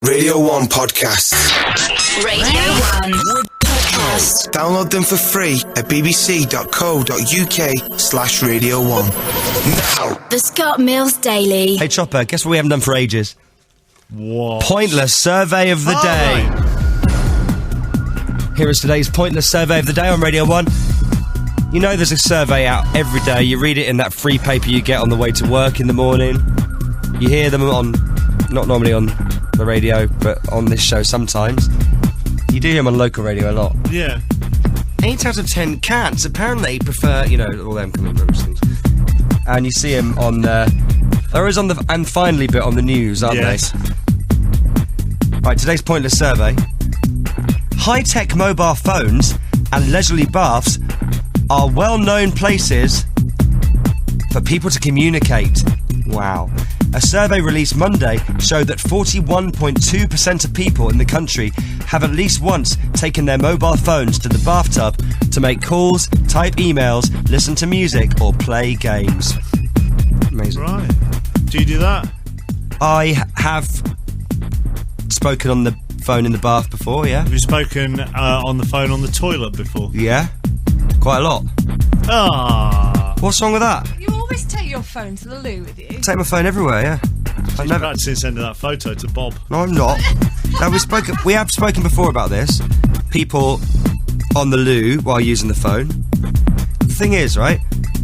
Radio 1 Podcasts. Radio 1 Podcast. Download them for free at bbc.co.uk/Radio 1. Now. The Scott Mills Daily. Hey Chopper, guess what we haven't done for ages? What? Pointless Survey of the Day. Here is today's Pointless Survey of the Day on Radio 1. You know there's a survey out every day. You read it in that free paper you get on the way to work in the morning. You hear them on, not normally on the radio, but on this show sometimes. You do hear them on local radio a lot. Yeah. 8 out of 10 cats apparently prefer, all them coming things. And you see them on there is on the and finally bit on the news, aren't they? Right, today's Pointless Survey. High-tech mobile phones and leisurely baths are well-known places for people to communicate. Wow. A survey released Monday showed that 41.2% of people in the country have at least once taken their mobile phones to the bathtub to make calls, type emails, listen to music, or play games. Amazing. Right. Do you do that? I have spoken on the phone in the bath before, yeah. Have you spoken on the phone on the toilet before? Yeah. Quite a lot. Ah. What's wrong with that? You always take your phone to the loo with you. Take my phone everywhere, yeah. He's practicing sending that photo to Bob. No, I'm not. Now, we have spoken before about this. People on the loo while using the phone. The thing is, right,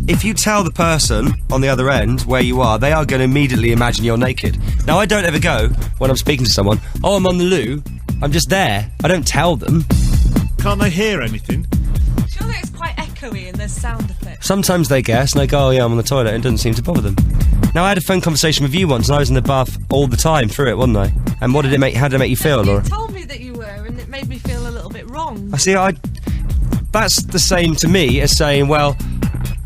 if you tell the person on the other end where you are, they are going to immediately imagine you're naked. Now, I don't ever go, when I'm speaking to someone, oh, I'm on the loo, I'm just there. I don't tell them. Can't they hear anything? Surely it's quite echoey and there's sound effects. Sometimes they guess, and they go, oh yeah, I'm on the toilet, and it doesn't seem to bother them. Now, I had a phone conversation with you once, and I was in the bath all the time through it, wasn't I? And how did it make you feel, Laura? You told me that you were, and it made me feel a little bit wrong. I see, that's the same to me as saying, well,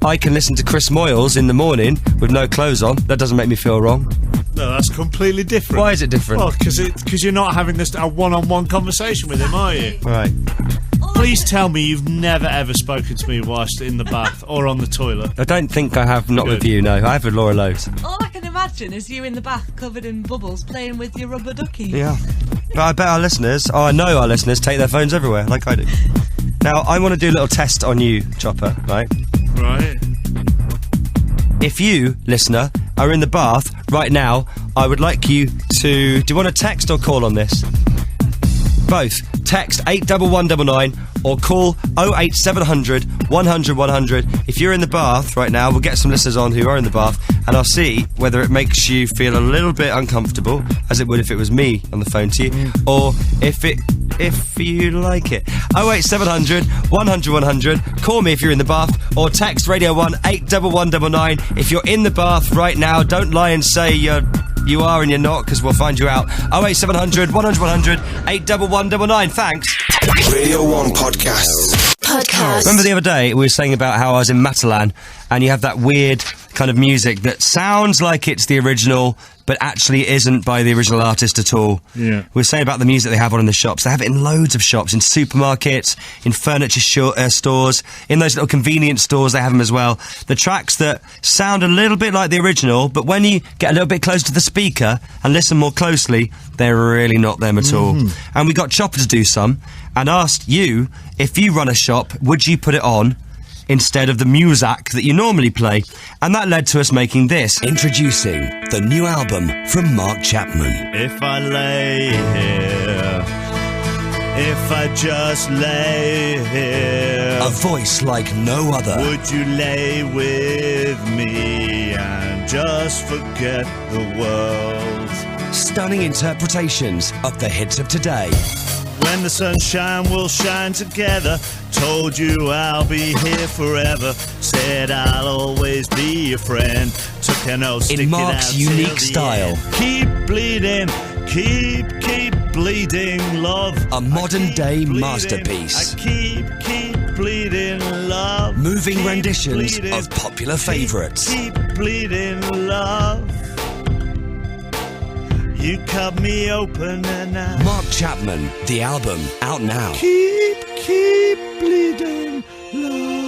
I can listen to Chris Moyles in the morning with no clothes on. That doesn't make me feel wrong. No, that's completely different. Why is it different? Well, because you're not having a one-on-one conversation with him, are you? Right. Please tell me you've never ever spoken to me whilst in the bath or on the toilet. I don't think I have, not Good. with you, no. I have with Laura loads. All I can imagine is you in the bath covered in bubbles playing with your rubber ducky. Yeah. But I bet I know our listeners take their phones everywhere, like I do. Now, I want to do a little test on you, Chopper, right? Right. If you, listener, are in the bath right now, I would like you to... Do you want to text or call on this? Both. Text 81199 or call 08700 100 100. If you're in the bath right now, we'll get some listeners on who are in the bath, and I'll see whether it makes you feel a little bit uncomfortable, as it would if it was me on the phone to you, or if you like it. 08700 100 100. Call me if you're in the bath, or text Radio 1 81199. If you're in the bath right now, don't lie and say you are and you're not, because we'll find you out. 08700 100 100 81199. Thanks. Radio 1 Podcasts. Remember the other day we were saying about how I was in Matalan, and you have that weird kind of music that sounds like it's the original, but actually isn't by the original artist at all. Yeah. We were saying about the music they have on in the shops. They have it in loads of shops, in supermarkets, in furniture stores, in those little convenience stores they have them as well. The tracks that sound a little bit like the original, but when you get a little bit close to the speaker and listen more closely, they're really not them at all. And we got Chopper to do some, and asked you, if you run a shop, would you put it on instead of the music that you normally play? And that led to us making this. Introducing the new album from Mark Chapman. If I lay here, if I just lay here, A voice like no other. would you lay with me and just forget the world? Stunning interpretations of the hits of today. When the sunshine will shine together. Told you I'll be here forever. Said I'll always be your friend. Took an oath, stick In it Mark's out till unique the style. end. Keep bleeding, keep bleeding, love. A modern day bleeding, masterpiece. I keep bleeding, love. Moving Keep renditions bleeding, of popular favourites. Keep bleeding, love. You cut me open and I Mark Chapman, the album, out now. keep bleeding, love.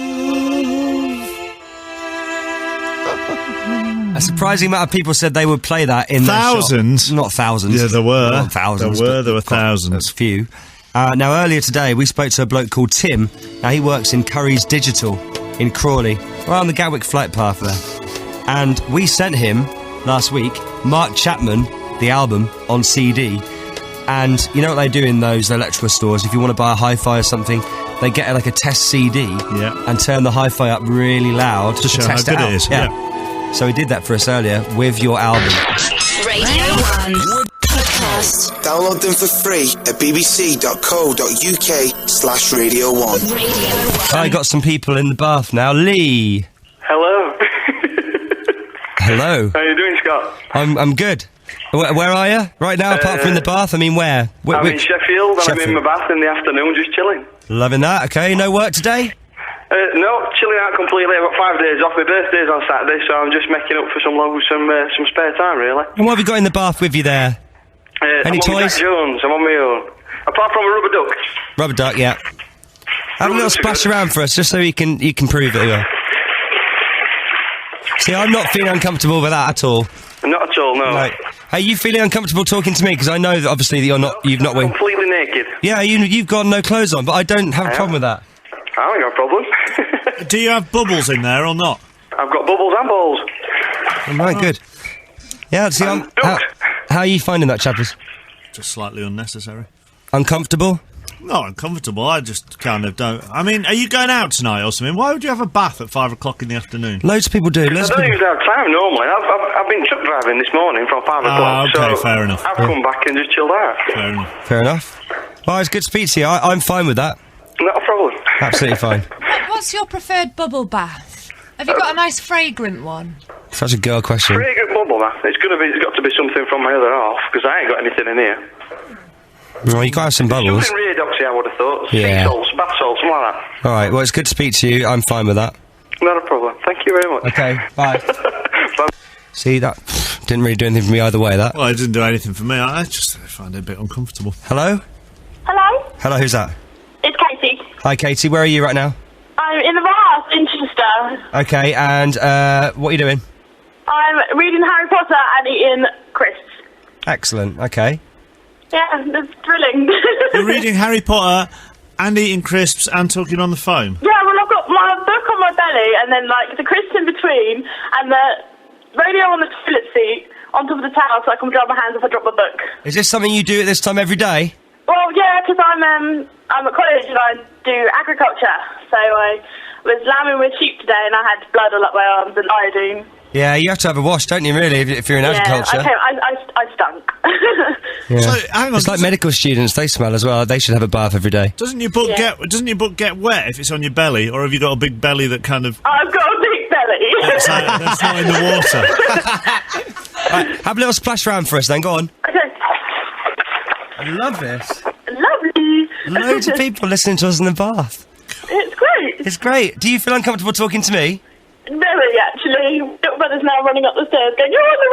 A surprising amount of people said they would play that in Thousands? their shop. Not thousands. Yeah, there were. Not thousands. There were thousands. There's few. Now, earlier today, we spoke to a bloke called Tim. Now, he works in Curry's Digital in Crawley, right on the Gatwick flight path there. And we sent him, last week, Mark Chapman, the album, on CD. And you know what they do in those electrical stores? If you want to buy a hi-fi or something, they get like a test CD and turn the hi-fi up really loud to show test how it good out. it is. Yeah. So he did that for us earlier with your album. Radio 1 Podcast. Download them for free at bbc.co.uk/Radio 1. Radio 1. I got some people in the bath now. Lee. Hello. Hello. How you doing, Scott? I'm good. Where are you right now, apart from the bath? I mean, where? I'm in Sheffield, and I'm in my bath in the afternoon, just chilling. Loving that. Okay, no work today? No, chilling out completely. I've got 5 days off. My birthday's on Saturday, so I'm just making up for some spare time, really. And what have you got in the bath with you there? Any I'm on toys? Jack Jones. I'm on my own. Apart from a rubber duck. Rubber duck, yeah. Have a little splash around for us, just so you can prove it. Yeah. See, I'm not feeling uncomfortable with that at all. Not at all, no. Right. Hey, you feeling uncomfortable talking to me? Because I know that obviously that you've not been completely naked. Yeah, you've got no clothes on, but I don't have a problem with that. I ain't got a problem. Do you have bubbles in there or not? I've got bubbles and balls. Oh, right, good. Yeah, see, how are you finding that, Chappers? Just slightly unnecessary. Uncomfortable? Not uncomfortable, I just kind of don't... I mean, are you going out tonight or something? Why would you have a bath at 5 o'clock in the afternoon? Loads of people do. I don't usually have time normally. I've been truck driving this morning from 5 o'clock. Okay, so fair enough. I've come back and just chilled out. Fair enough. Fair enough. Well, it's good to speak to you. I'm fine with that. Not a problem. Absolutely fine. What's your preferred bubble bath? Have you got a nice fragrant one? Such a girl question. Fragrant bubble bath. It's got to be something from my other half, because I ain't got anything in here. Well, you got to have some bubbles. Something redoxy, I would have thought. Yeah. Sea salts, bath salts, something like that. All right, well, it's good to speak to you. I'm fine with that. Not a problem. Thank you very much. Okay, bye. Bye. See, that didn't really do anything for me either way, that. Well, it didn't do anything for me. I just find it a bit uncomfortable. Hello? Hello, Hello, who's that? it's Katie. Hi, Katie. Where are you right now? I'm in the bath in Chichester. Okay, and what are you doing? I'm reading Harry Potter and eating crisps. Excellent, okay. Yeah, it's thrilling. You're reading Harry Potter and eating crisps and talking on the phone? Yeah, well, I've got my book on my belly and then, like, the crisps in between and the radio on the toilet seat on top of the towel so I can dry my hands if I drop my book. Is this something you do at this time every day? Well, yeah, because I'm at college and I do agriculture, so I was lambing with sheep today and I had blood all up my arms and iodine. Yeah, you have to have a wash, don't you, really, if you're in agriculture? I stunk. Yeah. So, hang on. It's like medical students, they smell as well. They should have a bath every day. Doesn't your book get wet if it's on your belly, or have you got a big belly that kind of... I've got a big belly. that's not in the water? Right, have a little splash round for us then, go on. Okay. I love this. Lovely. Loads of people listening to us in the bath. It's great. It's great. Do you feel uncomfortable talking to me? Very, actually. Little brother's now running up the stairs going, you're on the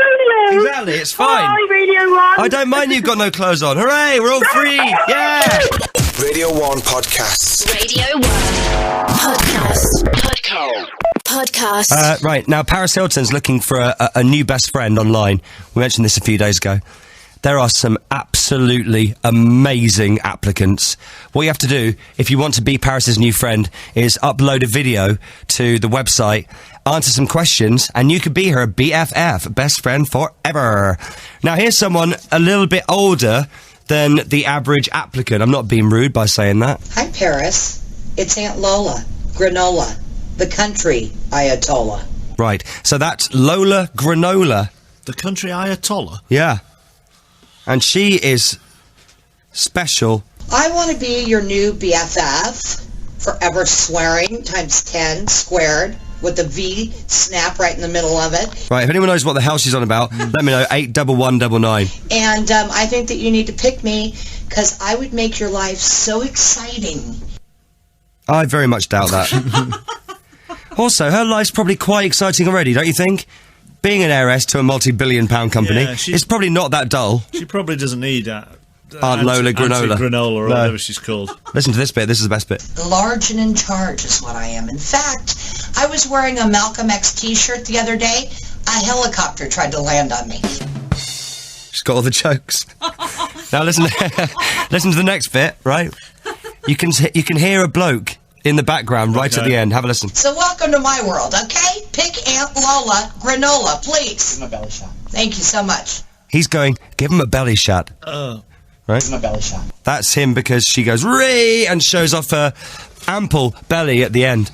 radio. Exactly, it's fine. Hi, Radio 1. I don't mind you've got no clothes on. Hooray, we're all free. Yeah. Radio 1 Podcasts. Radio 1 Podcast. Right, now Paris Hilton's looking for a new best friend online. We mentioned this a few days ago. There are some absolutely amazing applicants. What you have to do, if you want to be Paris's new friend, is upload a video to the website, answer some questions, and you could be her BFF, best friend forever. Now, here's someone a little bit older than the average applicant. I'm not being rude by saying that. Hi, Paris. It's Aunt Lola, Granola, the country Ayatollah. Right, so that's Lola Granola. The country Ayatollah? Yeah. And she is special. I want to be your new BFF, forever swearing, times 10 squared, with a V snap right in the middle of it. Right, if anyone knows what the hell she's on about, let me know, 81199. And I think that you need to pick me, because I would make your life so exciting. I very much doubt that. Also, her life's probably quite exciting already, don't you think? Being an heiress to a multi-billion-pound company, it's probably not that dull. She probably doesn't need Aunt Lola Granola. Granola or whatever she's called. Listen to this bit, this is the best bit. Large and in charge is what I am. In fact, I was wearing a Malcolm X t-shirt the other day. A helicopter tried to land on me. She's got all the jokes. Now listen, listen to the next bit, right? You can hear a bloke in the background right at the end. Have a listen. So welcome to my world, okay? Pick Aunt Lola granola, please. Give him a belly shot. Thank you so much. He's going, give him a belly shot. Oh. Right? Give him a belly shot. That's him because she goes, "Ree!" and shows off her ample belly at the end.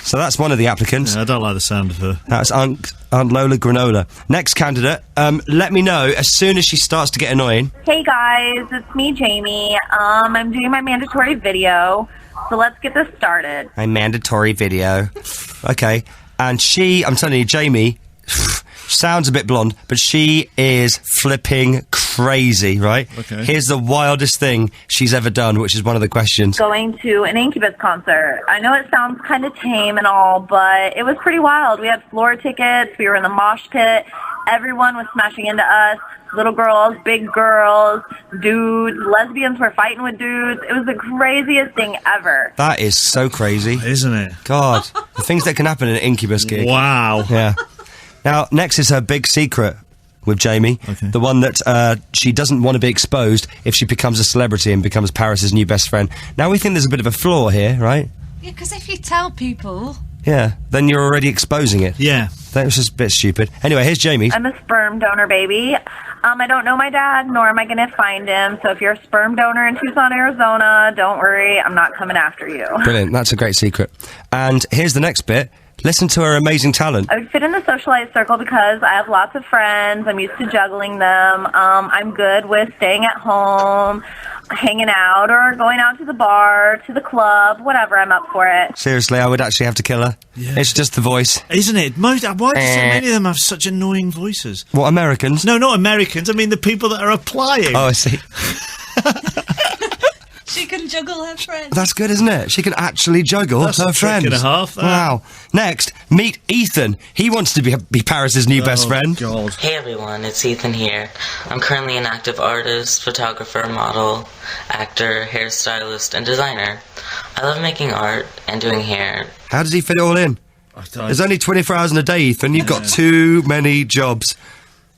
So that's one of the applicants. Yeah, I don't like the sound of her. That's Aunt Lola Granola. Next candidate, let me know as soon as she starts to get annoying. Hey guys, it's me, Jamie. I'm doing my mandatory video, so let's get this started. My mandatory video. Okay. And I'm telling you, Jamie, sounds a bit blonde, but she is flipping crazy, right? Okay. Here's the wildest thing she's ever done, which is one of the questions. Going to an Incubus concert. I know it sounds kind of tame and all, but it was pretty wild. We had floor tickets, we were in the mosh pit, everyone was smashing into us. Little girls, big girls, dudes, lesbians were fighting with dudes. It was the craziest thing ever. That is so crazy. Isn't it? God, the things that can happen in an Incubus gig. Wow. Yeah. Now, next is her big secret with Jamie. Okay. The one that she doesn't want to be exposed if she becomes a celebrity and becomes Paris's new best friend. Now, we think there's a bit of a flaw here, right? Yeah, because if you tell people... Yeah, then you're already exposing it. Yeah. That was just a bit stupid. Anyway, here's Jamie. I'm a sperm donor, baby. I don't know my dad, nor am I going to find him. So if you're a sperm donor in Tucson, Arizona, don't worry, I'm not coming after you. Brilliant, that's a great secret. And here's the next bit. Listen to her amazing talent. I would fit in the socialite circle because I have lots of friends. I'm used to juggling them. I'm good with staying at home, hanging out, or going out to the bar, to the club, whatever. I'm up for it. Seriously, I would actually have to kill her. Yeah. It's just the voice. Isn't it? Why do so many of them have such annoying voices? What, Americans? No, not Americans. I mean the people that are applying. Oh, I see. She can juggle her friends. That's good, isn't it? She can actually juggle That's her a trick friends. and a half, that. Wow. Next, meet Ethan. He wants to be Paris's new best friend. God. Hey everyone, it's Ethan here. I'm currently an active artist, photographer, model, actor, hairstylist, and designer. I love making art and doing hair. How does he fit it all in? There's only 24 hours in a day, Ethan. You've got too many jobs.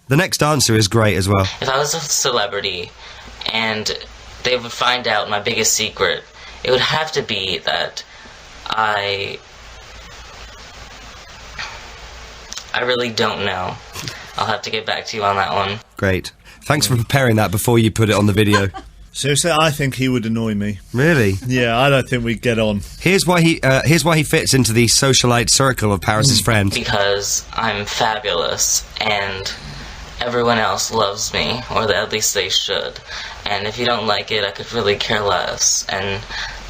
The next answer is great as well. If I was a celebrity and they would find out my biggest secret, it would have to be that I really don't know. I'll have to get back to you on that one. Great. Thanks for preparing that before you put it on the video. Seriously, I think he would annoy me. Really? Yeah, I don't think we'd get on. Here's why he fits into the socialite circle of Paris's friends. Because I'm fabulous and everyone else loves me, or at least they should. And if you don't like it, I could really care less. And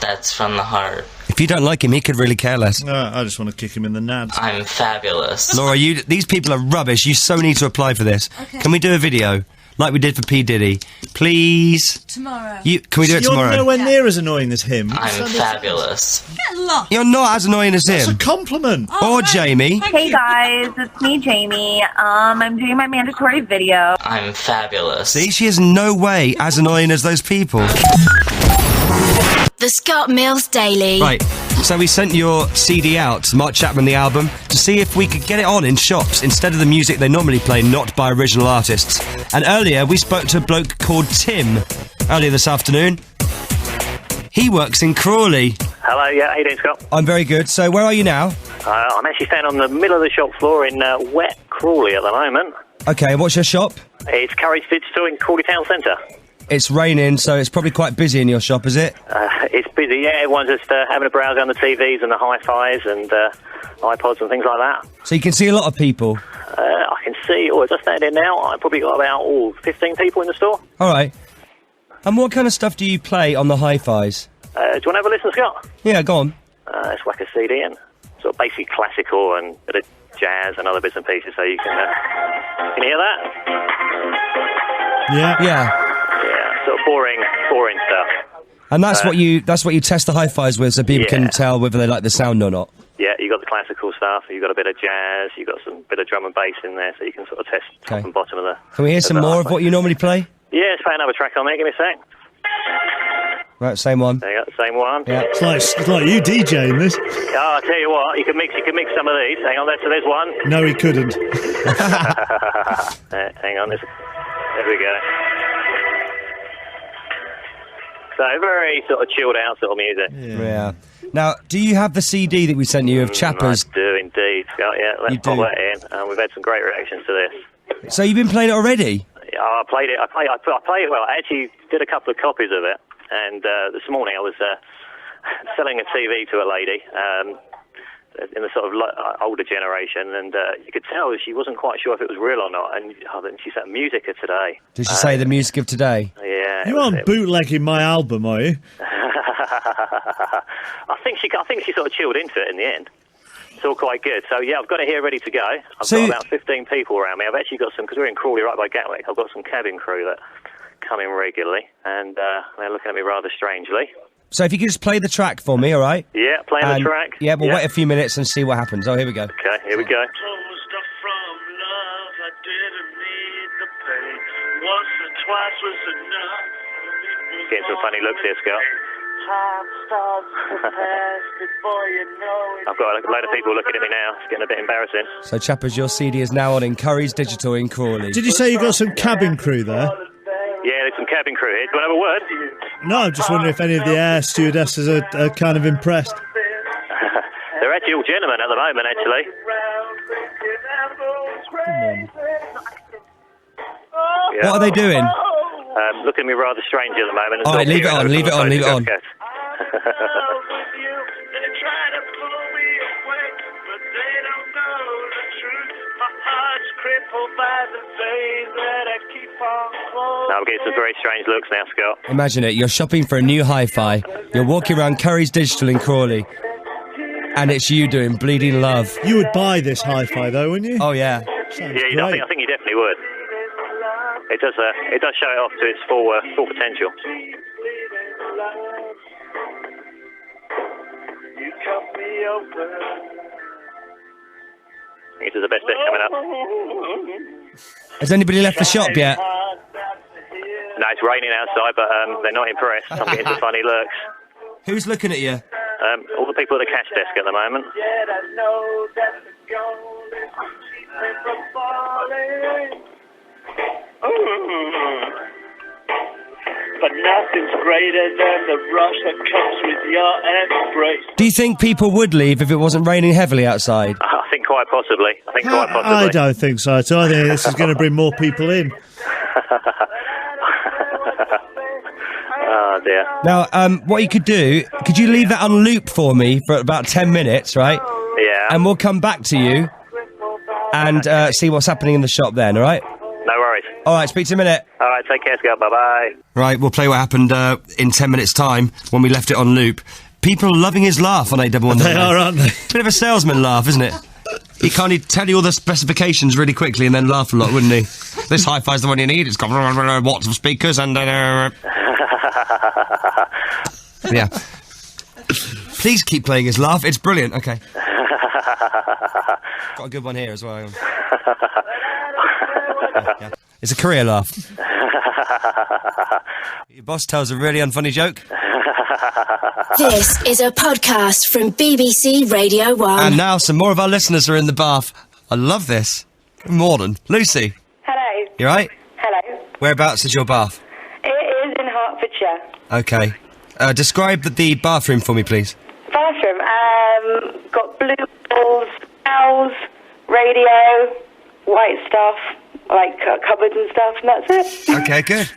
that's from the heart. If you don't like him, he could really care less. I just want to kick him in the nads. I'm fabulous. Laura, these people are rubbish. You so need to apply for this. Okay. Can we do a video? Like we did for P. Diddy. Please. Tomorrow. Can we do it tomorrow? You're nowhere near as annoying as him. I'm fabulous. Get lost. You're not as annoying as That's a him. compliment. Oh, Or no. Jamie. Thank Hey you. guys, it's me, Jamie. I'm doing my mandatory video. I'm fabulous. See, she is no way as annoying as those people. The Scott Mills Daily. Right, so we sent your CD out, Mark Chapman, the album, to see if we could get it on in shops instead of the music they normally play, not by original artists. And earlier, we spoke to a bloke called Tim, earlier this afternoon. He works in Crawley. Hello, yeah, how you doing, Scott? I'm very good. So where are you now? I'm actually standing on the middle of the shop floor in wet Crawley at the moment. Okay, what's your shop? It's Curry's Digital in Crawley Town Centre. It's raining, so it's probably quite busy in your shop, is it? It's busy, yeah. Everyone's just having a browse on the TVs and the hi-fis and iPods and things like that. So you can see a lot of people. I can see, as I stand here now, I've probably got about 15 people in the store. All right. And what kind of stuff do you play on the hi-fis? Do you want to have a listen, Scott? Yeah, go on. Let's whack a CD in. Sort of basic classical and a bit of jazz and other bits and pieces, so you can hear that? Yeah. Yeah. Yeah, sort of boring stuff. And that's what you test the hi-fis with, so people can tell whether they like the sound or not. Yeah, you got the classical stuff. You got a bit of jazz. You got some bit of drum and bass in there, so you can sort of test top and bottom of the. Can we hear some more of what you normally play? Yeah, let's play another track on there. Give me a sec. Right, same one. There you go, same one. Yeah. It's like you DJing this. Oh, I'll tell you what, you can mix some of these. Hang on, there's one. No, he couldn't. Hang on, there we go. So very sort of chilled out sort of music. Yeah. Now, do you have the CD that we sent you of Chappers? I do indeed, Scott. Yeah, let's pop that in. We've had some great reactions to this. So you've been playing it already? I played it. I play it well. I actually did a couple of copies of it, and this morning I was selling a TV to a lady in the sort of older generation, and you could tell she wasn't quite sure if it was real or not. And then she said, "Music of today." Did she say the music of today? Yeah. You aren't bootlegging my album, are you? I think she sort of chilled into it in the end. It's all quite good. So, yeah, I've got it here ready to go. I've got about 15 people around me. I've actually got some, because we're in Crawley right by Gatwick, I've got some cabin crew that come in regularly, and they're looking at me rather strangely. So if you could just play the track for me, all right? Yeah, playing the track. Yeah, we'll wait a few minutes and see what happens. Oh, here we go. Okay, here we go. Getting some funny looks here, Scott. I've got a load of people looking at me now. It's getting a bit embarrassing. So, Chappers, your CD is now on in Curry's Digital in Crawley. Did you say you got some cabin crew there? Yeah, there's some cabin crew here. Do you want to have a word? No, I'm just wondering if any of the air stewardesses are kind of impressed. They're actually all gentlemen at the moment, actually. Yeah. What are they doing? Looking at me rather strange at the moment. All right, leave it on. Now I'm getting some very strange looks now, Scott. Imagine it. You're shopping for a new hi-fi. You're walking around Curry's Digital in Crawley. And it's you doing Bleeding Love. You would buy this hi-fi, though, wouldn't you? Oh, yeah. Yeah, I think you definitely would. It does show it off to its full potential. This is the best bit coming up. Has anybody left the shop yet? No, it's raining outside, but they're not impressed. I'm getting some funny looks. Who's looking at you? All the people at the cash desk at the moment. But nothing's greater than the rush that comes with your embrace. Do you think people would leave if it wasn't raining heavily outside? I think quite possibly. I don't think so. So I think this is going to bring more people in. Oh, dear. Now, what you could do, could you leave that on loop for me for about 10 minutes, right? Yeah. And we'll come back to you and see what's happening in the shop then, all right? No worries. All right, speak to you in a minute. All right, take care, Scott. Bye-bye. Right, we'll play what happened in 10 minutes' time when we left it on loop. People are loving his laugh on 811. They are, aren't they? Bit of a salesman laugh, isn't it? He can't tell you all the specifications really quickly and then laugh a lot, wouldn't he? This hi-fi's the one you need. It's got watts of speakers and... Yeah. Please keep playing his laugh. It's brilliant. Okay. Got a good one here as well. Yeah. It's a career laugh. Your boss tells a really unfunny joke. This is a podcast from BBC Radio 1. And now some more of our listeners are in the bath. I love this. Good morning. Lucy. Hello. You right? Hello. Whereabouts is your bath? It is in Hertfordshire. Okay. Describe the bathroom for me, please. Bathroom. Got blue walls, towels, radio, white stuff, like cupboards and stuff, and that's it. Okay, good.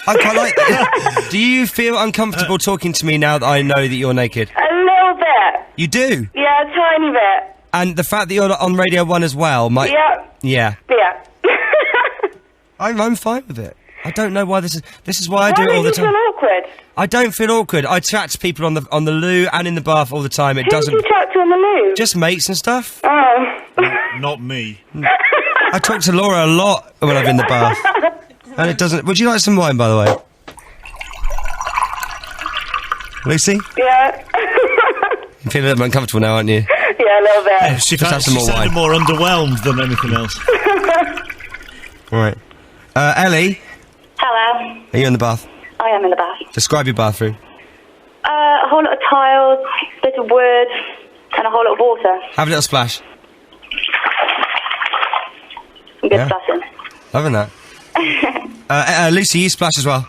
I quite like that. Do you feel uncomfortable talking to me now that I know that you're naked? A little bit. You do? Yeah, a tiny bit. And the fact that you're on Radio 1 as well might... Yeah. Yeah. Yeah. I'm fine with it. I don't know why this is why I do it all the time. Why do you feel awkward? I don't feel awkward. I chat to people on the loo and in the bath all the time. It doesn't... Who do you chat to on the loo? Just mates and stuff. Oh. Not me. I talk to Laura a lot when I'm in the bath. And it doesn't... Would you like some wine, by the way? Lucy? Yeah. You feel a little uncomfortable now, aren't you? Yeah, a little bit. Yeah, she sounded more underwhelmed than anything else. Right. Ellie? Hello. Are you in the bath? I I am in the bath. Describe your bathroom. A whole lot of tiles, bit of wood, and a whole lot of water. Have a little splash. Some good splashing. Loving that. Lucy, you splash as well.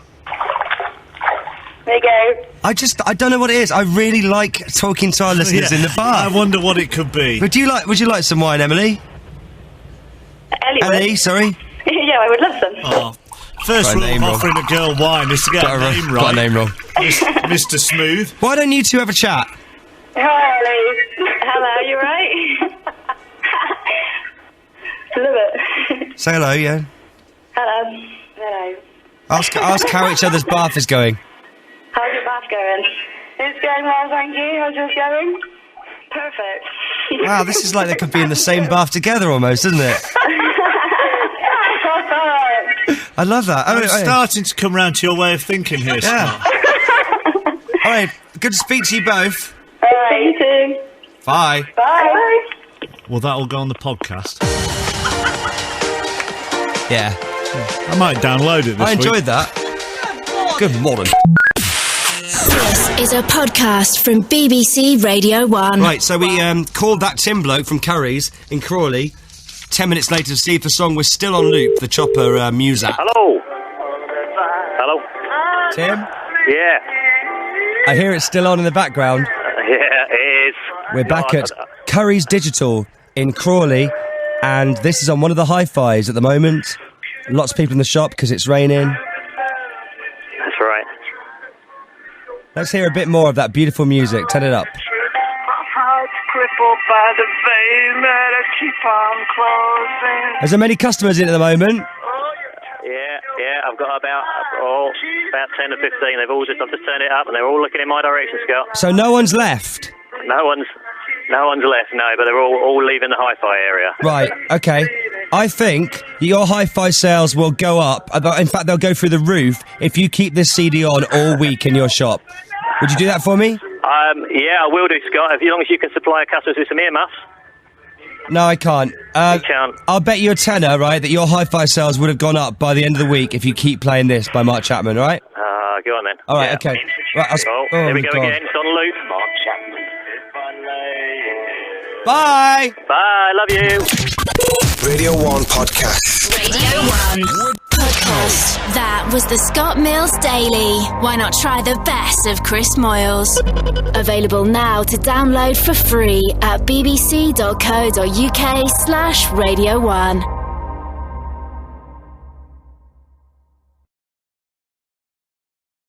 There you go. I don't know what it is. I really like talking to our listeners in the bar. I wonder what it could be. Would you like some wine, Emily? Ellie, sorry. Yeah, I would love some. Oh, first rule of offering a girl wine is to get a name right. Got a name wrong. Mr. Smooth. Why don't you two have a chat? Hi, Ellie. Hello, you right? Love it. Say hello, yeah. Hello. Hello. Ask how each other's bath is going. How's your bath going? It's going well, thank you. How's yours going? Perfect. Wow, this is like they could be in the same bath together almost, isn't it? I love that. I'm starting to come round to your way of thinking here, Scott. All right, good to speak to you both. All right. See you soon. Bye. Bye. Well, that'll go on the podcast. Yeah. I might download it this week. I enjoyed that. Good morning. This is a podcast from BBC Radio 1. Right, so we called that Tim bloke from Curry's in Crawley 10 minutes later to see if the song was still on loop, the Chopper Musa. Hello? Hello? Tim? Yeah. I hear it's still on in the background. Yeah, it is. We're back at Curry's Digital in Crawley, and this is on one of the hi-fis at the moment. Lots of people in the shop because it's raining. That's right. Let's hear a bit more of that beautiful music. Turn it up. Crippled by the vein that I keep on closing. Is there many customers in at the moment? Yeah, I've got about 10 or 15. I've just turned it up and they're all looking in my direction, Scott. So no one's left? No one's left, no, but they're all leaving the hi-fi area. Right, okay. I think that your hi-fi sales will go up. In fact, they'll go through the roof if you keep this CD on all week in your shop. Would you do that for me? Yeah, I will do, Scott, as long as you can supply customers with some earmuffs. No, I can't. You can't. I'll bet you a tenner, right, that your hi-fi sales would have gone up by the end of the week if you keep playing this by Mark Chapman, right? Go on then. All right, okay. Right, here we go God. again. It's on loop. Mark Chapman. Bye. Bye. Love you. Radio 1 Podcast. Radio 1 Podcast. That was the Scott Mills Daily. Why not try the best of Chris Moyles? Available now to download for free at bbc.co.uk/Radio 1.